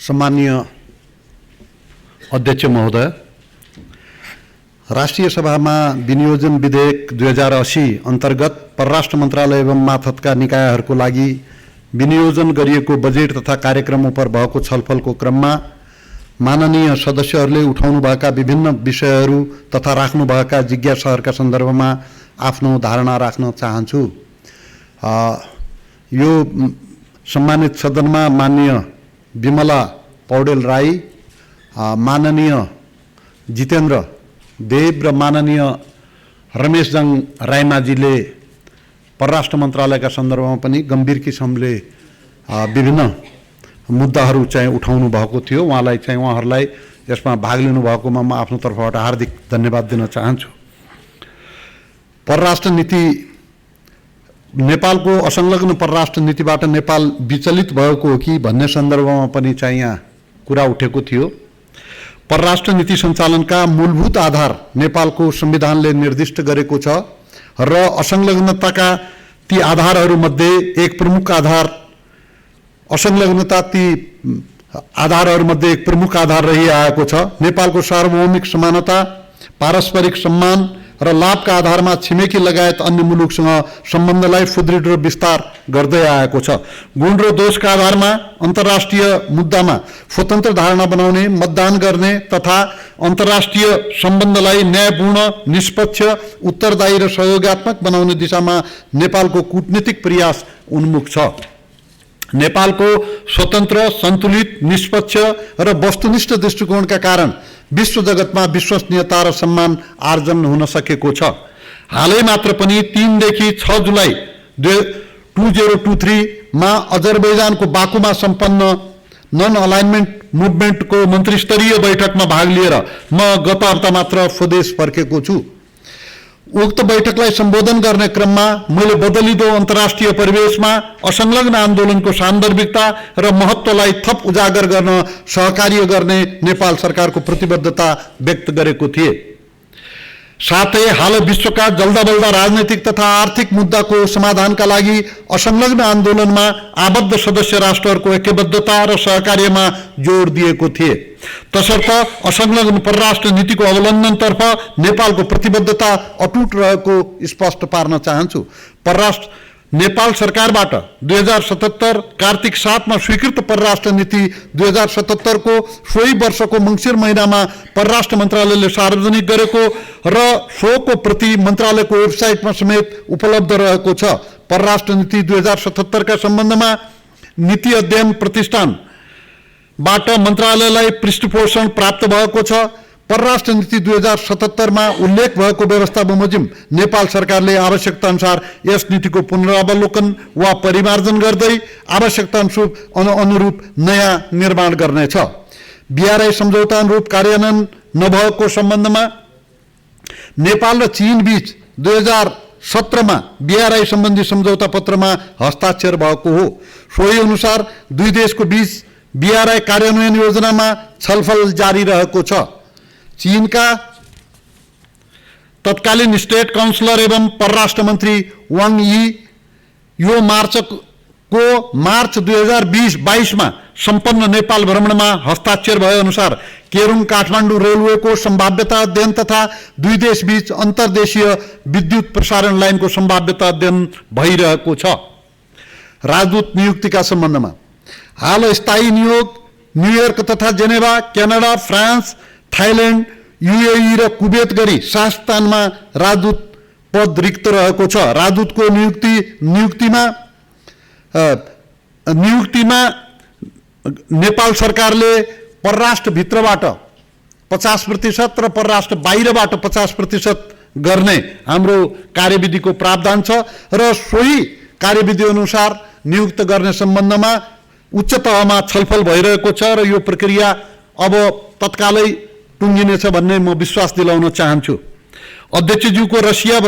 सम्मानीय अध्यक्ष महोदय, राष्ट्रिय सभामा विनियोजन विधेयक 2080 अन्तर्गत परराष्ट्र मन्त्रालय एवं मातहतका निकायहरूको लागि विनियोजन गरिएको बजेट तथा कार्यक्रम उपर भएको छलफलको क्रममा माननीय सदस्यहरूले उठाउनुभएका विभिन्न विषयहरू तथा राख्नुभएका जिज्ञासाहरूका सन्दर्भमा आफ्नो धारणा राख्न चाहन्छु। यो सम्मानित सदनमा माननीय विमला पौडेल राई, माननीय जितेन्द्र देव र माननीय रमेशजङ रायमाझीले परराष्ट्र मन्त्रालयका सन्दर्भमा पनि गम्भीर किसिमले विभिन्न मुद्दाहरू चाहिँ उठाउनु भएको थियो। उहाँहरूलाई यसमा भाग लिनु भएकोमा म आफ्नो तर्फबाट हार्दिक धन्यवाद दिन चाहन्छु। परराष्ट्र नीति, नेपालको असंलग्न परराष्ट्र नीतिबाट नेपाल विचलित भएको हो कि भन्ने सन्दर्भमा पनि चाहिँ यहाँ कुरा उठेको थियो। परराष्ट्र नीति सञ्चालनका मूलभूत आधार नेपालको संविधानले निर्दिष्ट गरेको छ र असंलग्नताका ती आधारहरूमध्ये एक प्रमुख आधार एक प्रमुख आधार रहिआएको छ। नेपालको सार्वभौमिक समानता, पारस्परिक सम्मान र लाभका आधारमा छिमेकी लगायत अन्य मुलुकसँग सम्बन्धलाई सुदृढ र विस्तार गर्दै आएको छ। गुण र दोषका आधारमा अन्तर्राष्ट्रिय मुद्दामा स्वतन्त्र धारणा बनाउने, मतदान गर्ने तथा अन्तर्राष्ट्रिय सम्बन्धलाई न्यायपूर्ण, निष्पक्ष, उत्तरदायी र सहयोगात्मक बनाउने दिशामा नेपालको कूटनीतिक प्रयास उन्मुख छ। नेपालको स्वतन्त्र, सन्तुलित, निष्पक्ष र वस्तुनिष्ठ दृष्टिकोणका कारण विश्व जगतमा विश्वसनीयता र सम्मान आर्जन हुन सकेको छ। हालै मात्र पनि 3 देखि 6 जुलाई 2023 मा अजरबैजानको बाकुमा सम्पन्न नन अलाइनमेन्ट मुभमेन्टको मन्त्रीस्तरीय बैठकमा भाग लिएर म गत हप्ता मात्र स्वदेश फर्केको छु। उक्त बैठकलाई सम्बोधन गर्ने क्रममा मैले बदलिदो अन्तर्राष्ट्रिय परिवेशमा असंलग्न आन्दोलनको सान्दर्भिकता र महत्त्वलाई थप उजागर गर्न सहकार्य गर्ने नेपाल सरकारको प्रतिबद्धता व्यक्त गरेको थिए। साथै हाल विश्वका जल्दाबल्दा राजनैतिक तथा आर्थिक मुद्दाको समाधानका लागि असंलग्न आन्दोलनमा आबद्ध सदस्य राष्ट्रहरूको ऐक्यबद्धता र सहकार्यमा जोड दिएको थिए। तसर्थ असंलग्न परराष्ट्र नीतिको अवलम्बनतर्फ नेपालको प्रतिबद्धता अटुट रहेको स्पष्ट पार्न चाहन्छु। नेपाल सरकारबाट 2077 कार्तिक 7 मा स्वीकृत परराष्ट्र नीति 2077 को सोही वर्षको मङ्सिर महिनामा परराष्ट्र मन्त्रालयले सार्वजनिक गरेको र सोको प्रति मन्त्रालयको वेबसाइटमा समेत उपलब्ध रहेको छ। परराष्ट्र नीति 2077 का सम्बन्धमा नीति अध्ययन प्रतिष्ठानबाट मन्त्रालयलाई पृष्ठपोषण प्राप्त भएको छ। परराष्ट्र नीति 2077 मा उल्लेख भएको व्यवस्था बमोजिम नेपाल सरकारले आवश्यकता अनुसार यस नीतिको पुनरावलोकन वा परिमार्जन गर्दै आवश्यकता अनुरूप नयाँ निर्माण गर्नेछ। बीआरआई सम्झौता अनुरूप कार्यान्वयन नभएको सम्बन्धमा नेपाल र चीन बीच 2017 मा बीआरआई सम्बन्धी सम्झौता पत्रमा हस्ताक्षर भएको हो। सोही अनुसार दुई देशको बीच बीआरआई कार्यान्वयन योजनामा छलफल जारी रहेको छ। चीनका तत्कालीन स्टेट काउन्सिलर एवं परराष्ट्र मन्त्री वाङ यी यो मार्च 2022 मा सम्पन्न नेपाल भ्रमणमा हस्ताक्षर भए अनुसार केरुङ काठमाडौँ रेलवेको सम्भाव्यता अध्ययन तथा दुई देश बीच अन्तर्देशीय विद्युत प्रसारण लाइनको सम्भाव्यता अध्ययन भइरहेको छ। राजदूत नियुक्तिका सम्बन्धमा हाल स्थायी नियोग न्युयोर्क तथा Geneva, Canada, France, Thailand, UAE र कुवेत गरी 7 स्थानमा राजदूत पद रिक्त रहेको छ। राजदूतको नियुक्तिमा नेपाल सरकारले परराष्ट्र भित्रबाट 50% र परराष्ट्र बाहिरबाट 50% गर्ने हाम्रो कार्यविधिको प्रावधान छ र सोही कार्यविधि अनुसार नियुक्त गर्ने सम्बन्धमा उच्च तहमा छलफल भइरहेको छ र यो प्रक्रिया अब तत्कालै टुङ्गिनेछ भन्ने म विश्वास दिलाउन चाहन्छु। अध्यक्षज्यूको रसिया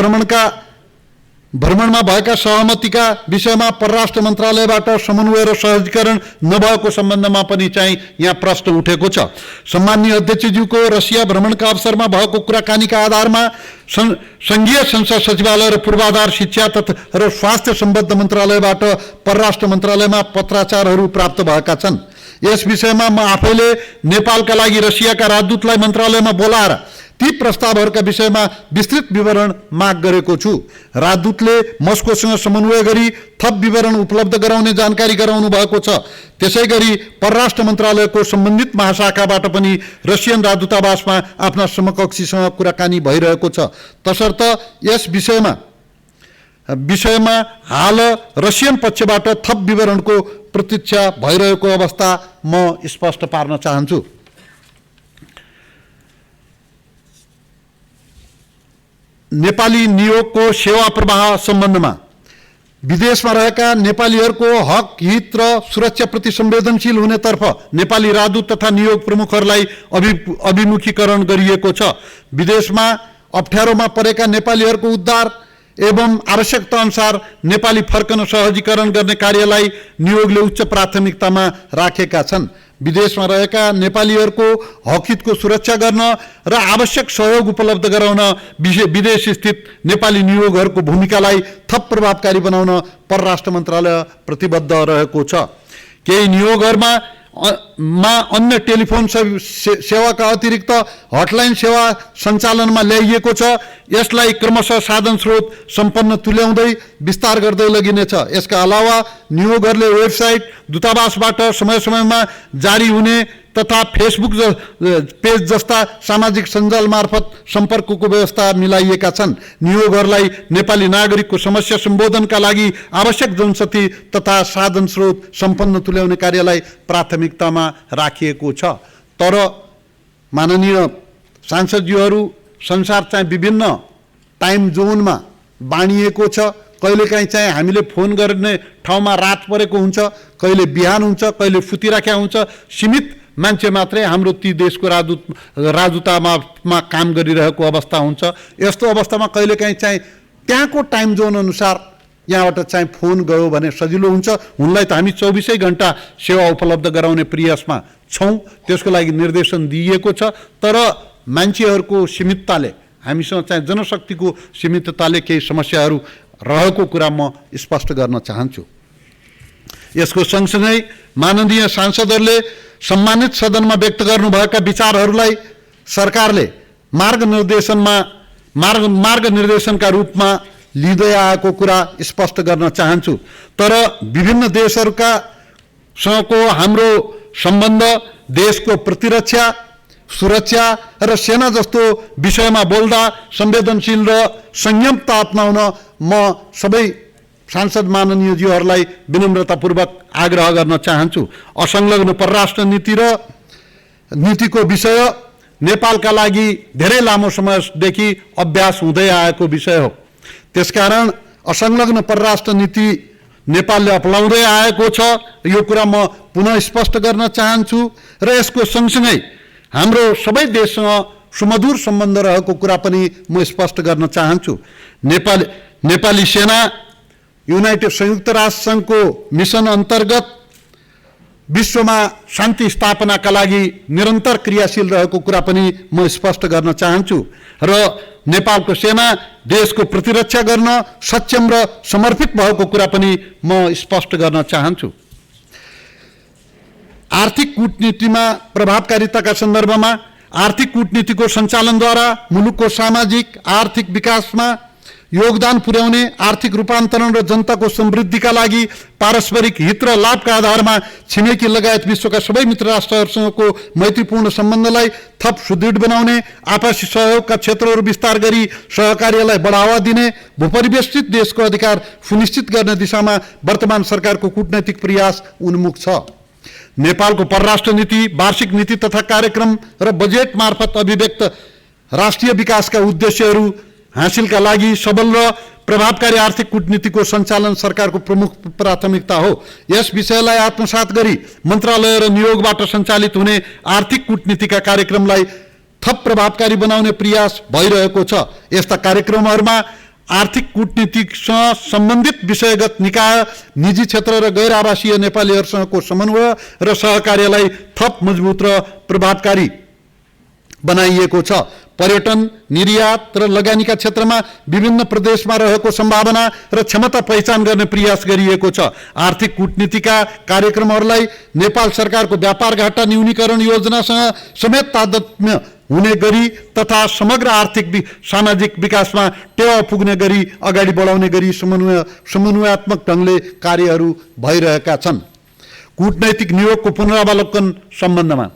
भ्रमणमा भएका सहमतिका विषयमा परराष्ट्र मन्त्रालयबाट समन्वय र सहजीकरण नभएको सम्बन्धमा पनि चाहिँ यहाँ प्रश्न उठेको छ। सम्माननीय अध्यक्षज्यूको रसिया भ्रमणका अवसरमा भएको कुराकानीका आधारमा संघीय संसद सचिवालय र पूर्वाधार शिक्षा तथा र स्वास्थ्य सम्बद्ध मन्त्रालयबाट परराष्ट्र मन्त्रालयमा पत्राचारहरू प्राप्त भएका छन्। यस विषयमा म आफैले नेपालका लागि रसियाका राजदूतलाई मन्त्रालयमा बोलाएर ती प्रस्तावहरूका विषयमा विस्तृत विवरण माग गरेको छु। राजदूतले मस्कोसँग समन्वय गरी थप विवरण उपलब्ध गराउने जानकारी गराउनु भएको छ। त्यसैगरी परराष्ट्र मन्त्रालयको सम्बन्धित महाशाखाबाट पनि रसियन राजदूतावासमा आफ्ना समकक्षीसँग कुराकानी भइरहेको छ। तसर्थ यस विषयमा हाल रसियन पक्षबाट थप विवरणको प्रतीक्षा भइरहेको अवस्था म स्पष्ट पार्न चाहन्छु। नेपाली नियोगको सेवा प्रवाह सम्बन्धमा विदेशमा रहेका नेपालीहरूको हक हित र सुरक्षाप्रति संवेदनशील हुनेतर्फ नेपाली राजदूत तथा नियोग प्रमुखहरूलाई अभिमुखीकरण गरिएको छ। विदेशमा अप्ठ्यारोमा परेका नेपालीहरूको उद्धार एवं आवश्यकता अनुसार नेपाली फर्कन सहजीकरण गर्ने कार्यलाई नियोगले उच्च प्राथमिकतामा राखेका छन्। विदेशमा रहेका नेपालीहरूको हकहितको सुरक्षा गर्न र आवश्यक सहयोग उपलब्ध गराउन विदेश स्थित नेपाली नियोगहरूको भूमिकालाई थप प्रभावकारी बनाउन परराष्ट्र मन्त्रालय प्रतिबद्ध रहेको छ। केही नियोगहरूमा अन्य टेलिफोन सेवाका अतिरिक्त हटलाइन सेवा सञ्चालनमा ल्याइएको छ। यसलाई क्रमशः साधन स्रोत सम्पन्न तुल्याउँदै विस्तार गर्दै लगिनेछ। यसका अलावा नियोगहरूले वेबसाइट दूतावासबाट समय समयमा जारी हुने तथा फेसबुक पेज जस्ता सामाजिक सञ्जाल मार्फत सम्पर्कको व्यवस्था मिलाइएका छन्। नियोगहरूलाई नेपाली नागरिकको समस्या सम्बोधनका लागि आवश्यक जनशक्ति तथा साधन स्रोत सम्पन्न तुल्याउने कार्यलाई प्राथमिकतामा राखिएको छ। तर माननीय सांसदज्यूहरू, संसार चाहिँ विभिन्न टाइम जोनमा बाँडिएको छ। कहिलेकाहीँ चाहिँ हामीले फोन गर्ने ठाउँमा रात परेको हुन्छ, कहिले बिहान हुन्छ, कहिले फुतिराख्या हुन्छ। सीमित मान्छे मात्रै हाम्रो ती देशको राजदूतामा काम गरिरहेको अवस्था हुन्छ। यस्तो अवस्थामा कहिलेकाहीँ चाहिँ त्यहाँको टाइम जोन अनुसार यहाँबाट चाहिँ फोन गयो भने सजिलो हुन्छ। उनलाई त हामी 24 घण्टा सेवा उपलब्ध गराउने प्रयासमा छौँ, त्यसको लागि निर्देशन दिइएको छ। तर मान्छेहरूको सीमितताले, हामीसँग चाहिँ जनशक्तिको सीमितताले केही समस्याहरू रहेको कुरा म स्पष्ट गर्न चाहन्छु। यसको सँगसँगै माननीय सांसदहरूले सम्मानित सदनमा व्यक्त गर्नुभएका विचारहरूलाई सरकारले मार्गनिर्देशनका रूपमा लिँदै आएको कुरा स्पष्ट गर्न चाहन्छु। तर विभिन्न देशहरूका सँगको हाम्रो सम्बन्ध, देशको प्रतिरक्षा, सुरक्षा र सेना जस्तो विषयमा बोल्दा संवेदनशील र संयमता अपनाउन म सबै सांसद माननीयज्यूहरूलाई विनम्रतापूर्वक आग्रह गर्न चाहन्छु। असंलग्न परराष्ट्र नीतिको विषय नेपालका लागि धेरै लामो समयदेखि अभ्यास हुँदै आएको विषय हो। त्यसकारण असंलग्न परराष्ट्र नीति नेपालले अपनाउँदै आएको छ, यो कुरा म पुनः स्पष्ट गर्न चाहन्छु। र यसको सँगसँगै हाम्रो सबै देशसँग सुमधुर सम्बन्ध रहेको कुरा पनि म स्पष्ट गर्न चाहन्छु। नेपाली सेना युनाइटेड संयुक्त राष्ट्र संघको मिसन अन्तर्गत विश्वमा शान्ति स्थापनाका लागि निरन्तर क्रियाशील रहेको कुरा पनि म स्पष्ट गर्न चाहन्छु। र नेपालको सेना देशको प्रतिरक्षा गर्न सक्षम र समर्पित भएको कुरा पनि म स्पष्ट गर्न चाहन्छु। आर्थिक कूटनीतिमा प्रभावकारिताका सन्दर्भमा आर्थिक कूटनीतिको सञ्चालनद्वारा मुलुकको सामाजिक आर्थिक विकासमा योगदान पुर्याउने, आर्थिक रूपान्तरण र जनताको समृद्धिका लागि पारस्परिक हित र लाभका आधारमा छिमेकी लगायत विश्वका सबै मित्र राष्ट्रहरूसँगको मैत्रीपूर्ण सम्बन्धलाई थप सुदृढ बनाउने, आपसी सहयोगका क्षेत्रहरू विस्तार गरी सहकार्यलाई बढावा दिने, भूपरिवेष्टित देशको अधिकार सुनिश्चित गर्ने दिशामा वर्तमान सरकारको कूटनैतिक प्रयास उन्मुख छ। नेपालको परराष्ट्र नीति, वार्षिक नीति तथा कार्यक्रम र बजेट मार्फत अभिव्यक्त राष्ट्रिय विकासका उद्देश्यहरू हासिलका लागि सबल र प्रभावकारी आर्थिक कूटनीतिको सञ्चालन सरकारको प्रमुख प्राथमिकता हो। यस विषयलाई आत्मसात गरी मन्त्रालय र नियोगबाट सञ्चालित हुने आर्थिक कूटनीतिका कार्यक्रमलाई थप प्रभावकारी बनाउने प्रयास भइरहेको छ। यस्ता कार्यक्रमहरूमा आर्थिक कूटनीतिसँग सम्बन्धित विषयगत निकाय, निजी क्षेत्र र गैर आवासीय नेपालीहरूसँगको समन्वय र सहकार्यलाई थप मजबुत र प्रभावकारी बनाइएको छ। पर्यटन, निर्यात र लगानीका क्षेत्रमा विभिन्न प्रदेशमा रहेको सम्भावना र क्षमता पहिचान गर्ने प्रयास गरिएको छ। आर्थिक कूटनीतिका कार्यक्रमहरूलाई नेपाल सरकारको व्यापार घाटा न्यूनीकरण योजनासँग समेत तादात्म्य हुने गरी तथा समग्र आर्थिक सामाजिक विकासमा टेवा पुग्ने गरी अगाडि बढाउने गरी समन्वयात्मक ढङ्गले कार्यहरू भइरहेका छन्। कूटनैतिक नियोगको पुनरावलोकन सम्बन्धमा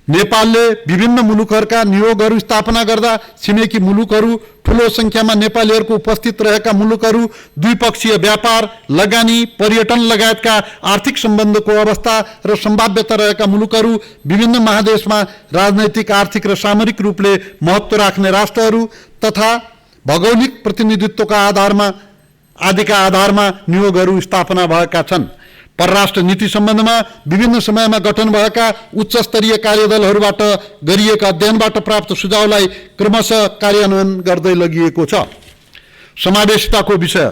नेपालले विभिन्न मुलुकहरूका नियोगहरू स्थापना गर्दा छिमेकी मुलुकहरू, ठुलो सङ्ख्यामा नेपालीहरूको उपस्थित रहेका मुलुकहरू, द्विपक्षीय व्यापार, लगानी, पर्यटन लगायतका आर्थिक सम्बन्धको अवस्था र सम्भाव्यता रहेका मुलुकहरू, विभिन्न महादेशमा राजनैतिक, आर्थिक र सामरिक रूपले महत्त्व राख्ने राष्ट्रहरू तथा भौगोलिक प्रतिनिधित्वका आदिका आधारमा नियोगहरू स्थापना भएका छन्। परराष्ट्र नीति सम्बन्धमा विभिन्न समयमा गठन भएका उच्च स्तरीय कार्यदलहरूबाट गरिएका अध्ययनबाट प्राप्त सुझावलाई क्रमशः कार्यान्वयन गर्दै लगिएको छ। समावेशिताको विषय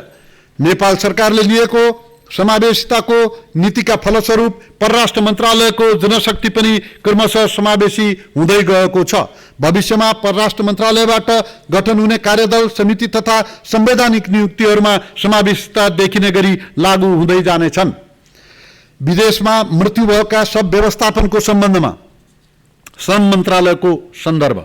नेपाल सरकारले लिएको समावेशिताको नीतिका फलस्वरूप परराष्ट्र मन्त्रालयको जनशक्ति पनि क्रमशः समावेशी हुँदै गएको छ। भविष्यमा परराष्ट्र मन्त्रालयबाट गठन हुने कार्यदल, समिति तथा संवैधानिक नियुक्तिहरूमा समावेशिता देखिने गरी लागू हुँदै जानेछन्। विदेशमा मृत्यु भएका सब व्यवस्थापनको सम्बन्धमा श्रम मन्त्रालयको सन्दर्भ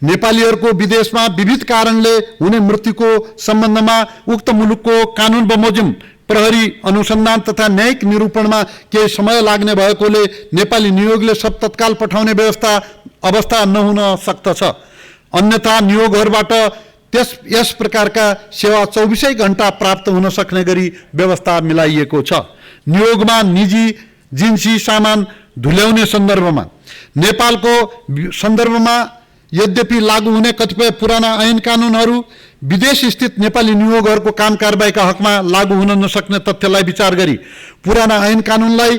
नेपालीहरूको विदेशमा विविध कारणले हुने मृत्युको सम्बन्धमा उक्त मुलुकको कानुन बमोजिम प्रहरी अनुसन्धान तथा न्यायिक निरूपणमा केही समय लाग्ने भएकोले नेपाली नियोगले सब तत्काल पठाउने अवस्था नहुन सक्दछ। अन्यथा नियोगहरूबाट यस प्रकारका सेवा 24 घण्टा प्राप्त हुन सक्ने गरी व्यवस्था मिलाइएको छ। नियोगमा निजी जिन्सी सामान धुल्याउने सन्दर्भमा नेपालको सन्दर्भमा यद्यपि लागू हुने कतिपय पुराना ऐन कानुनहरू विदेश स्थित नेपाली नियोगहरूको काम कारबाहीका हकमा लागू हुन नसक्ने तथ्यलाई विचार गरी पुराना ऐन कानुनलाई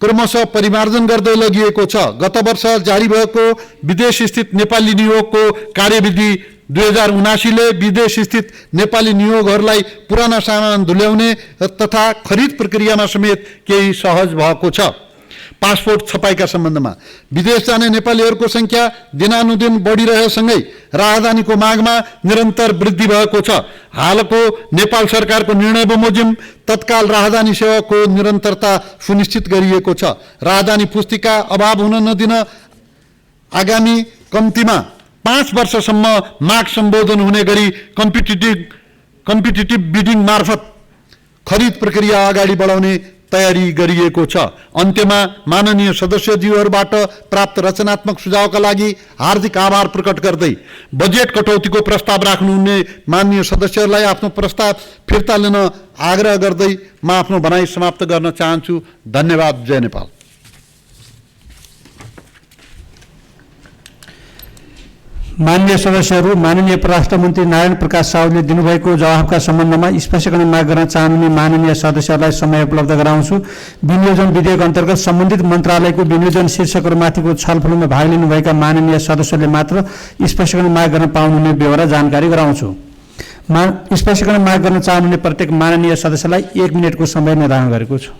क्रमशः परिमार्जन गर्दै लगिएको छ। गत वर्ष जारी भएको विदेश स्थित नेपाली नियोगको कार्यविधि 2079 ले विदेश स्थित नेपाली नियोगहरूलाई पुराना सामान धुल्याउने तथा खरिद प्रक्रियामा समेत केही सहज भएको छ। पासपोर्ट छपाईका सम्बन्धमा विदेश जाने नेपालीहरूको संख्या दिनानुदिन बढिरहेसँगै राजधानीको मागमा निरन्तर वृद्धि भएको छ। हालको नेपाल सरकारको निर्णय बमोजिम तत्काल राजधानी सेवाको निरन्तरता सुनिश्चित गरिएको छ। राजधानी पुस्तिका अभाव हुन नदिन आगामी कम्तीमा 5 वर्षसम्म माग सम्बोधन हुने गरी कम्पिटिटिभ बिडिङ मार्फत खरिद प्रक्रिया अगाडि बढाउने तयारी गरिएको छ। अन्त्यमा माननीय सदस्यज्यूहरूबाट प्राप्त रचनात्मक सुझावका लागि हार्दिक आभार प्रकट गर्दै बजेट कटौतीको प्रस्ताव राख्नुहुने माननीय सदस्यहरूलाई आफ्नो प्रस्ताव फिर्ता लिन आग्रह गर्दै म आफ्नो भनाइ समाप्त गर्न चाहन्छु। धन्यवाद। जय नेपाल। माननीय सदस्यहरू, माननीय परराष्ट्र मन्त्री नारायण प्रकाश साहुले दिनुभएको जवाफका सम्बन्धमा स्पष्टीकरण माग गर्न चाहनुहुने माननीय सदस्यहरूलाई समय उपलब्ध गराउँछु। विनियोजन विधेयक अन्तर्गत सम्बन्धित मन्त्रालयको विनियोजन शीर्षकहरूमाथिको छलफलमा भाग लिनुभएका माननीय सदस्यले मात्र स्पष्टीकरण माग गर्न पाउनुहुने बेहोरा जानकारी गराउँछु। स्पष्टीकरण माग गर्न चाहनुहुने प्रत्येक माननीय सदस्यलाई 1 मिनेटको समय निर्धारण गरेको छु।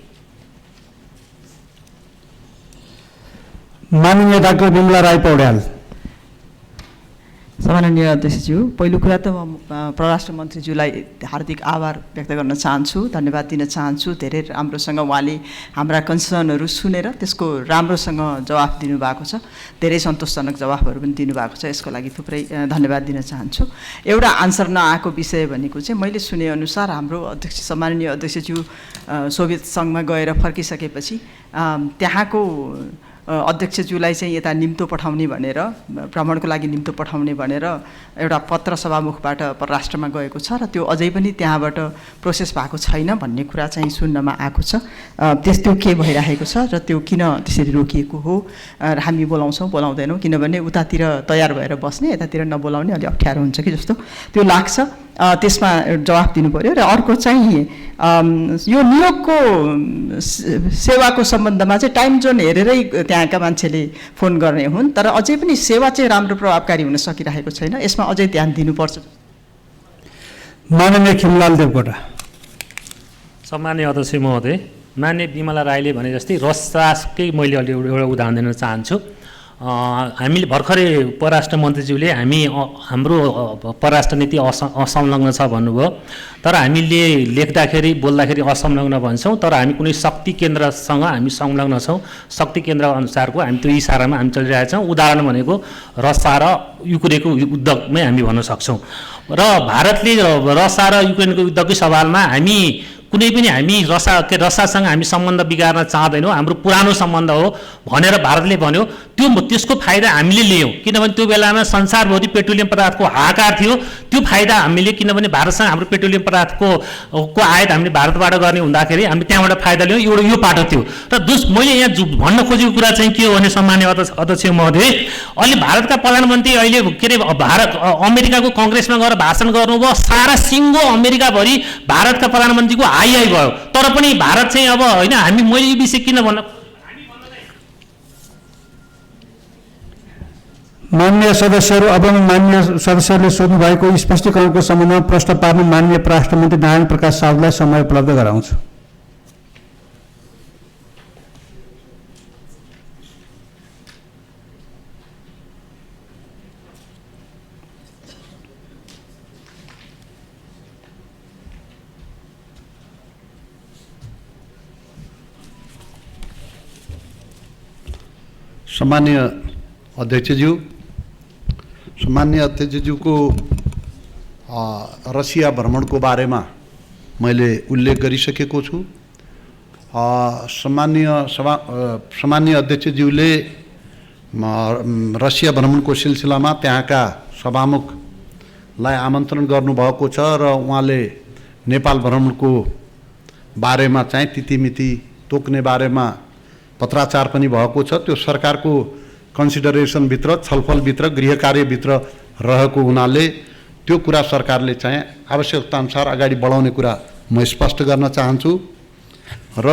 माननीय डाक्टर बिमला राई पौड्याल। सम्माननीय अध्यक्षज्यू, पहिलो कुरा त म परराष्ट्र मन्त्रीज्यूलाई हार्दिक आभार व्यक्त गर्न चाहन्छु, धन्यवाद दिन चाहन्छु। धेरै राम्रोसँग उहाँले हाम्रा कन्सर्नहरू सुनेर त्यसको राम्रोसँग जवाफ दिनुभएको छ। धेरै सन्तोषजनक जवाफहरू पनि दिनुभएको छ। यसको लागि थुप्रै धन्यवाद दिन चाहन्छु। एउटा आन्सर नआएको विषय भनेको चाहिँ मैले सुनेअनुसार हाम्रो सम्माननीय अध्यक्षज्यू सोभियत सङ्घमा गएर फर्किसकेपछि त्यहाँको अध्यक्षज्यूलाई चाहिँ यता निम्तो पठाउने भनेर, भ्रमणको लागि निम्तो पठाउने भनेर एउटा पत्र सभामुखबाट परराष्ट्रमा गएको छ र त्यो अझै पनि त्यहाँबाट प्रोसेस भएको छैन भन्ने कुरा चाहिँ सुन्नमा आएको छ। त्यो के भइरहेको छ र त्यो किन त्यसरी रोकिएको हो र हामी बोलाउँछौँ बोलाउँदैनौँ, किनभने उतातिर तयार भएर बस्ने, यतातिर नबोलाउने अलि अप्ठ्यारो हुन्छ कि जस्तो त्यो लाग्छ। त्यसमा जवाफ दिनु पर्यो। र अर्को चाहिँ यो नियोगको सेवाको सम्बन्धमा चाहिँ टाइम जोन हेरेरै त्यहाँका मान्छेले फोन गर्ने हुन्, तर अझै पनि सेवा चाहिँ राम्रो प्रभावकारी हुन सकिरहेको छैन। यसमा अझै ध्यान दिनुपर्छ। माननीय खिमलाल देवकोटा। सम्माननीय अध्यक्ष महोदय, माननीय बिमला राईले भने जस्तै रसरासकै मैले अलि एउटा उदाहरण दिन चाहन्छु। हामीले भर्खरै परराष्ट्र मन्त्रीज्यूले हाम्रो परराष्ट्र नीति असंलग्न छ भन्नुभयो, तर हामीले लेख्दाखेरि बोल्दाखेरि असंलग्न भन्छौँ, तर हामी कुनै शक्ति केन्द्रसँग हामी संलग्न छौँ। शक्ति केन्द्र अनुसारको हामी त्यो इसारामा हामी चलिरहेका छौँ। उदाहरण भनेको रसा र युक्रेनको युद्धमै हामी भन्न सक्छौँ। र भारतले रसा र युक्रेनको युद्धकै सवालमा हामी कुनै पनि हामी रसासँग हामी सम्बन्ध बिगार्न चाहदैनौँ, हाम्रो पुरानो सम्बन्ध हो भनेर भारतले भन्यो। त्यसको फाइदा हामीले लियौँ, किनभने त्यो बेलामा संसारभरि पेट्रोलियम पदार्थको हाहाकार थियो। त्यो फाइदा हामीले, किनभने भारतसँग हाम्रो पेट्रोलियम पदार्थको आयात हामीले भारतबाट गर्ने हुँदाखेरि हामी त्यहाँबाट फाइदा लियौँ। एउटा यो पाटो थियो। र मैले यहाँ भन्न खोजेको कुरा चाहिँ के हो भने सम्माननीय अध्यक्ष महोदय, अहिले भारतका प्रधानमन्त्री अहिले के अरे अमेरिकाको कङ्ग्रेसमा गएर भाषण गर्नुभयो। सारा सिङ्गो अमेरिकाभरि भारतका प्रधानमन्त्रीको हाई भयो, तर पनि भारत चाहिँ अब होइन, मैले यो विषय किन भन्न माननीय सदस्यहरू, अब माननीय सदस्यहरूले सोध्नु भएको स्पष्टीकरणको सम्बन्धमा प्रश्न पार्न माननीय परराष्ट्र मन्त्री नारायण प्रकाश साउदलाई समय उपलब्ध गराउँछु। सम्मान्य अध्यक्षज्यूको रसिया भ्रमणको बारेमा मैले उल्लेख गरिसकेको छु। सम्मान्य अध्यक्षज्यूले रसिया भ्रमणको सिलसिलामा त्यहाँका सभामुखलाई आमन्त्रण गर्नुभएको छ र उहाँले नेपाल भ्रमणको बारेमा चाहिँ तिथिमिति तोक्ने बारेमा पत्राचार पनि भएको छ। त्यो सरकारको कन्सिडरेसनभित्र, छलफलभित्र, गृह कार्यभित्र रहेको हुनाले त्यो कुरा सरकारले चाहिँ आवश्यकताअनुसार अगाडि बढाउने कुरा म स्पष्ट गर्न चाहन्छु। र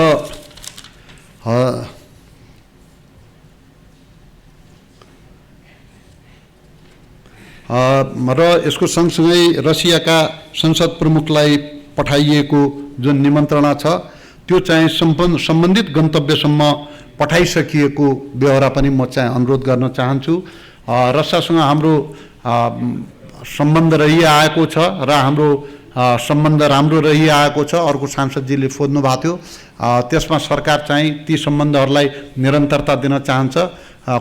यसको सँगसँगै रसियाका संसद प्रमुखलाई पठाइएको जुन निमन्त्रणा छ त्यो चाहिँ सम्बन्धित गन्तव्यसम्म पठाइसकिएको बेहोरा पनि म चाहिँ अनुरोध गर्न चाहन्छु। रसियासँग हाम्रो सम्बन्ध रहिआएको छ र हाम्रो सम्बन्ध राम्रो रहिआएको छ। अर्को सांसदजीले सोध्नु भएको थियो, त्यसमा सरकार चाहिँ ती सम्बन्धहरूलाई निरन्तरता दिन चाहन्छ।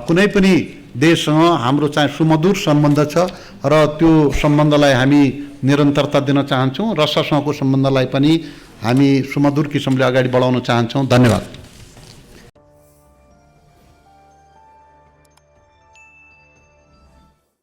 कुनै पनि देशसँग हाम्रो चाहिँ सुमधुर सम्बन्ध छ र त्यो सम्बन्धलाई हामी निरन्तरता दिन चाहन्छौँ। रसियासँगको सम्बन्धलाई पनि हामी सुमधुर किसिमले अगाडि बढाउन चाहन्छौँ। धन्यवाद।